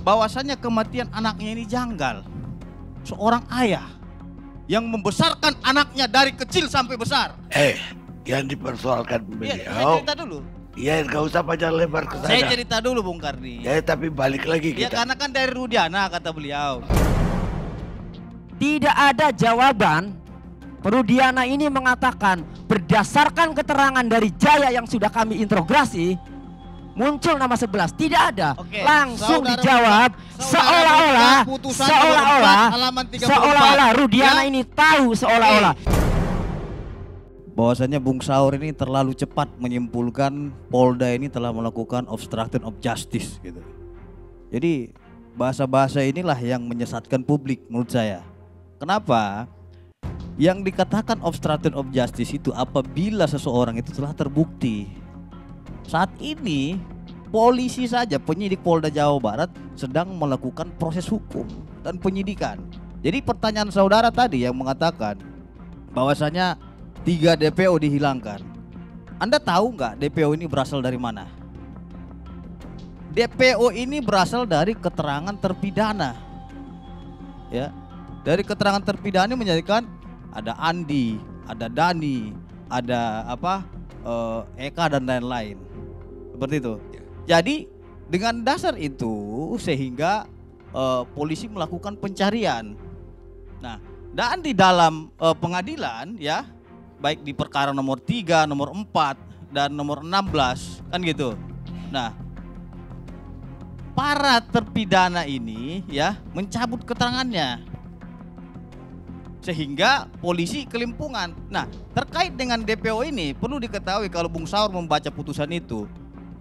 bahwasannya kematian anaknya ini janggal. Seorang ayah yang membesarkan anaknya dari kecil sampai besar. Yang dipersoalkan beliau. Saya cerita dulu. Iya, nggak usah panjang lebar ke sana. Saya cerita dulu Bung Karni. Ya, tapi balik lagi Ya kita. karena kan dari Rudiana kata beliau. Tidak ada jawaban. Rudiana ini mengatakan berdasarkan keterangan dari Jaya yang sudah kami interogasi, muncul nama 11. Tidak ada. Oke, Langsung saudara dijawab saudara putusan nomor 4 halaman 34. seolah-olah Rudiana Ya. ini tahu seolah-olah. Bahwasanya Bung Saur ini terlalu cepat menyimpulkan Polda ini telah melakukan obstruction of justice gitu. Jadi bahasa-bahasa inilah yang menyesatkan publik menurut saya. Kenapa? Yang dikatakan obstruction of justice itu apabila seseorang itu telah terbukti. Saat ini polisi saja, penyidik Polda Jawa Barat sedang melakukan proses hukum dan penyidikan. Jadi pertanyaan saudara tadi yang mengatakan bahwasanya 3 DPO dihilangkan. Anda tahu nggak DPO ini berasal dari mana? DPO ini berasal dari keterangan terpidana. Ya, dari keterangan terpidana menjadikan ada Andi, ada Dani, ada Eka dan lain-lain. Seperti itu. Jadi dengan dasar itu sehingga polisi melakukan pencarian. Nah, dan di dalam pengadilan ya, baik di perkara nomor 3, nomor 4 dan nomor 16 kan gitu. Nah, para terpidana ini ya mencabut keterangannya sehingga polisi kelimpungan. Nah, terkait dengan DPO ini perlu diketahui kalau Bung Saur membaca putusan itu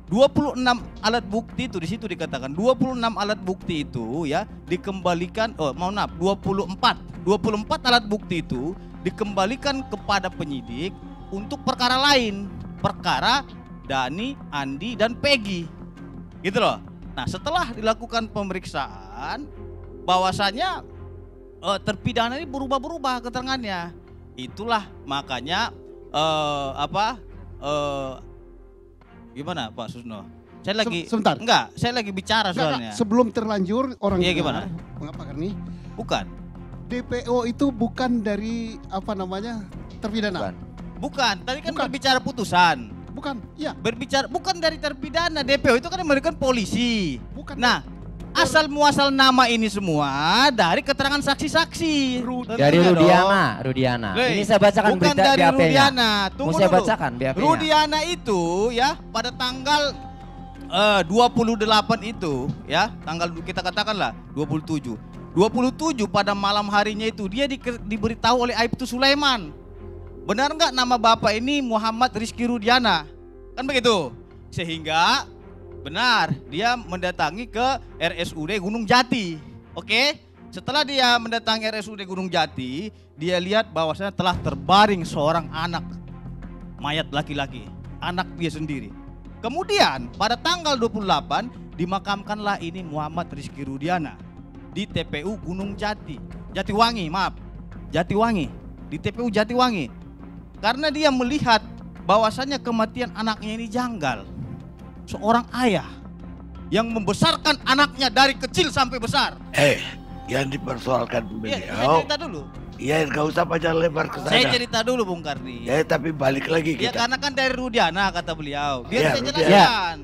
26 alat bukti itu di situ dikatakan 26 alat bukti itu ya dikembalikan 24 alat bukti itu dikembalikan kepada penyidik untuk perkara lain, perkara Dani, Andi dan Peggy. Gitu loh. Nah, setelah dilakukan pemeriksaan bahwasanya terpidana ini berubah-berubah keterangannya. Itulah makanya gimana Pak Susno? Saya lagi sebentar. Enggak, saya lagi bicara soalnya. Sebelum terlanjur orang Iya, gimana? Mengapa Karni? Bukan. DPO itu bukan dari terpidana. Bukan. Tadi kan Bukan. berbicara putusan. Bukan. Iya. Berbicara bukan dari terpidana. DPO itu kan memberikan polisi. Bukan. Nah, asal muasal nama ini semua dari keterangan saksi-saksi. Dari Rudiana. Ini saya bacakan bukan berita dari BAP-nya. Rudiana. Mau Tunggu saya dulu. bacakan BAP-nya. Rudiana itu ya pada tanggal 28 itu ya, tanggal kita katakanlah 27 pada malam harinya itu dia diberitahu oleh Aibtu Sulaiman. Benar nggak nama bapak ini Muhammad Rizky Rudiana? Kan begitu. Sehingga benar dia mendatangi ke RSUD Gunung Jati. Oke? Setelah dia mendatangi RSUD Gunung Jati, dia lihat bahwasanya telah terbaring seorang anak mayat laki-laki, anak dia sendiri. Kemudian pada tanggal 28 dimakamkanlah ini Muhammad Rizky Rudiana di TPU Gunung Jatiwangi, di TPU Jatiwangi. Karena dia melihat bahwasannya kematian anaknya ini janggal. Seorang ayah yang membesarkan anaknya dari kecil sampai besar. Yang dipersoalkan Saya beliau. cerita dulu. Iya, nggak usah panjang lebar ke sana. Saya cerita dulu Bung Karni. Ya, tapi balik lagi Ya kita. karena kan dari Rudiana kata beliau. Biar Iya, saya Rudiana. jelaskan.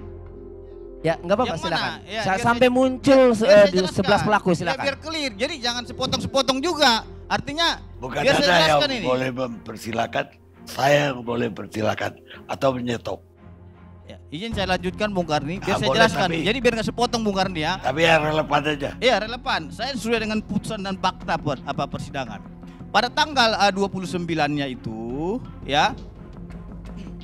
Ya, enggak apa-apa, Yang mana? silakan. Ya, Sampai muncul biar saya 11 jelaskan. pelaku, Ya, silakan. biar clear. Jadi jangan sepotong-sepotong juga. Artinya Bukan biar saya Anda yang jelaskan ini. boleh mempersilakan, saya yang boleh mempersilakan atau menyetop. Ya, izin saya lanjutkan Bung Karni, biar saya Boleh, jelaskan. tapi- Jadi biar nggak sepotong Bung Karni ya. Tapi yang relevan aja. Iya relevan. Saya sesuai dengan putusan dan fakta persidangan. Pada tanggal 29-nya itu ya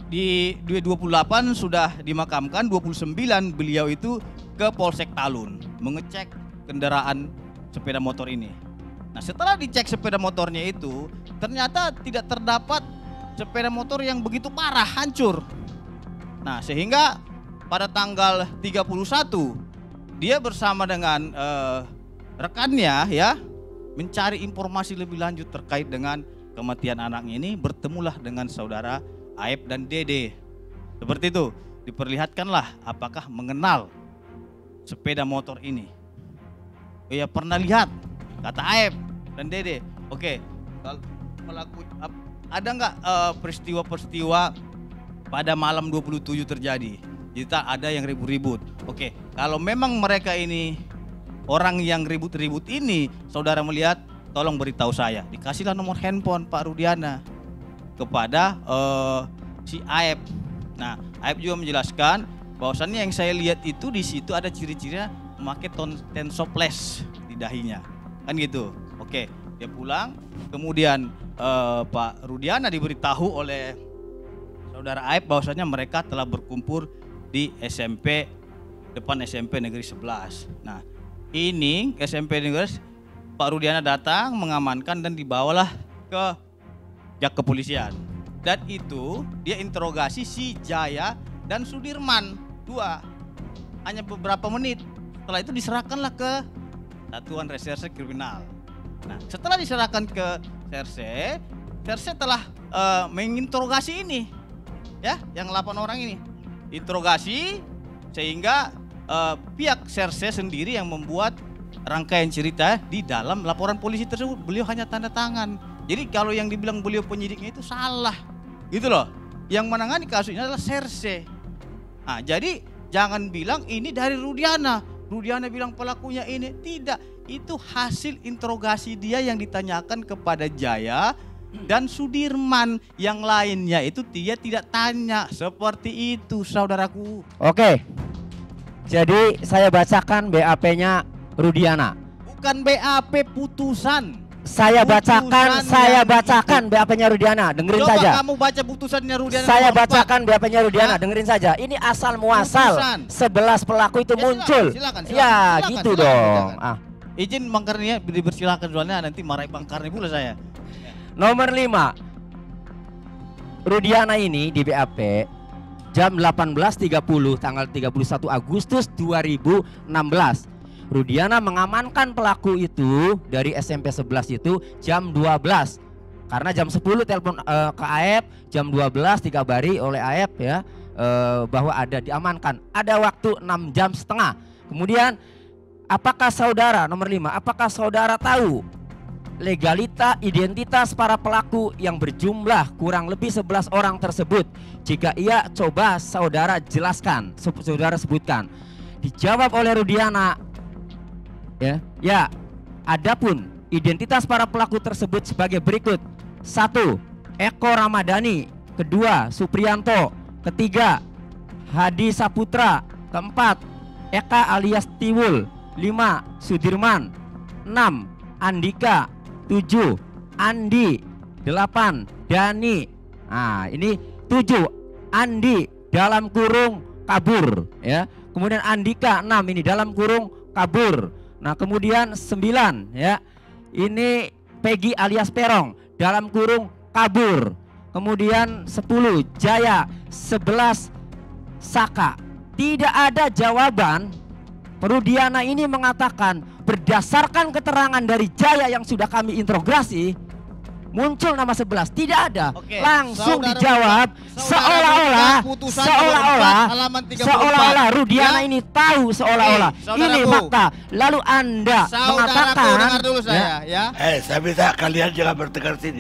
di 28 sudah dimakamkan, 29 beliau itu ke Polsek Talun mengecek kendaraan sepeda motor ini. Nah, setelah dicek sepeda motornya itu ternyata tidak terdapat sepeda motor yang begitu parah, hancur. Nah, sehingga pada tanggal 31 dia bersama dengan rekannya ya mencari informasi lebih lanjut terkait dengan kematian anaknya ini, bertemulah dengan saudara Aib dan Dede. Seperti itu, diperlihatkanlah apakah mengenal sepeda motor ini. ya pernah lihat, kata Aep dan Dede. Oke, kalau pelaku ada nggak peristiwa-peristiwa pada malam 27 terjadi? Kita ada yang ribut-ribut. Oke, kalau memang mereka ini orang yang ribut-ribut ini, saudara melihat, tolong beritahu saya. Dikasihlah nomor handphone Pak Rudiana kepada si Aep. Nah, Aep juga menjelaskan bahwasannya yang saya lihat itu di situ ada ciri-cirinya memakai tensoples di dahinya, kan gitu. Oke, dia pulang, kemudian Pak Rudiana diberitahu oleh saudara Aep bahwasannya mereka telah berkumpul di SMP, depan SMP Negeri 11. Nah, ini SMP Negeri, Pak Rudiana datang mengamankan dan dibawalah ke pihak kepolisian. Dan itu dia interogasi si Jaya dan Sudirman, dua, hanya beberapa menit. Setelah itu diserahkanlah ke Satuan Reserse Kriminal. Nah, setelah diserahkan ke Serse telah menginterogasi ini, ya, yang 8 orang ini, interogasi sehingga pihak Serse sendiri yang membuat rangkaian cerita di dalam laporan polisi tersebut. Beliau hanya tanda tangan. Jadi kalau yang dibilang beliau penyidiknya itu salah, gitu loh. Yang menangani kasusnya adalah Serse. Nah, jadi jangan bilang ini dari Rudiana. Rudiana bilang pelakunya ini, tidak. Itu hasil interogasi dia yang ditanyakan kepada Jaya dan Sudirman. Yang lainnya itu dia tidak tanya. Seperti itu, saudaraku. Oke. Jadi saya bacakan BAP-nya Rudiana. Bukan BAP, putusan. Saya bacakan BAP-nya Rudiana, dengerin Coba saja. kamu baca putusannya Rudiana. Saya nomor 4. bacakan BAP-nya Rudiana, Ya. dengerin saja. Ini asal muasal Putusan. 11 pelaku itu Ya, muncul. silakan, Ya, silakan, gitu silakan, dong. silakan. Izin Bang Karni ya, dipersilakan soalnya nanti marahin Bang Karni pula saya. Nomor 5. Rudiana ini di BAP jam 18.30 tanggal 31 Agustus 2016. Rudiana mengamankan pelaku itu dari SMP 11 itu jam 12. Karena jam 10 telepon ke Aep, jam 12 dikabari oleh Aep ya bahwa ada diamankan. Ada waktu 6 jam setengah. Kemudian apakah saudara, nomor 5, apakah saudara tahu identitas para pelaku yang berjumlah kurang lebih 11 orang tersebut? Jika iya, coba saudara jelaskan, saudara sebutkan. Dijawab oleh Rudiana, ya, adapun identitas para pelaku tersebut sebagai berikut. 1. Eko Ramadhani. 2. Supriyanto. 3. Hadi Saputra. 4. Eka alias Tiwul. 5. Sudirman. 6. Andika. 7. Andi. 8. Dani. Nah, ini 7. Andi dalam kurung kabur ya. Kemudian Andika 6 ini dalam kurung kabur. Nah, kemudian 9 ya. Ini Peggy alias Perong dalam kurung kabur. Kemudian 10 Jaya, 11 Saka. Tidak ada jawaban. Rudiana ini mengatakan berdasarkan keterangan dari Jaya yang sudah kami interogasi, muncul nama 11, tidak ada. Oke, langsung saudara dijawab saudara putusan nomor 4 halaman 34. seolah-olah Rudiana Ya. ini tahu seolah-olah saudaraku. ini fakta. Lalu Anda Saudaraku, mengatakan dengar dulu saya ya. Saya minta kalian jangan bertengkar sini.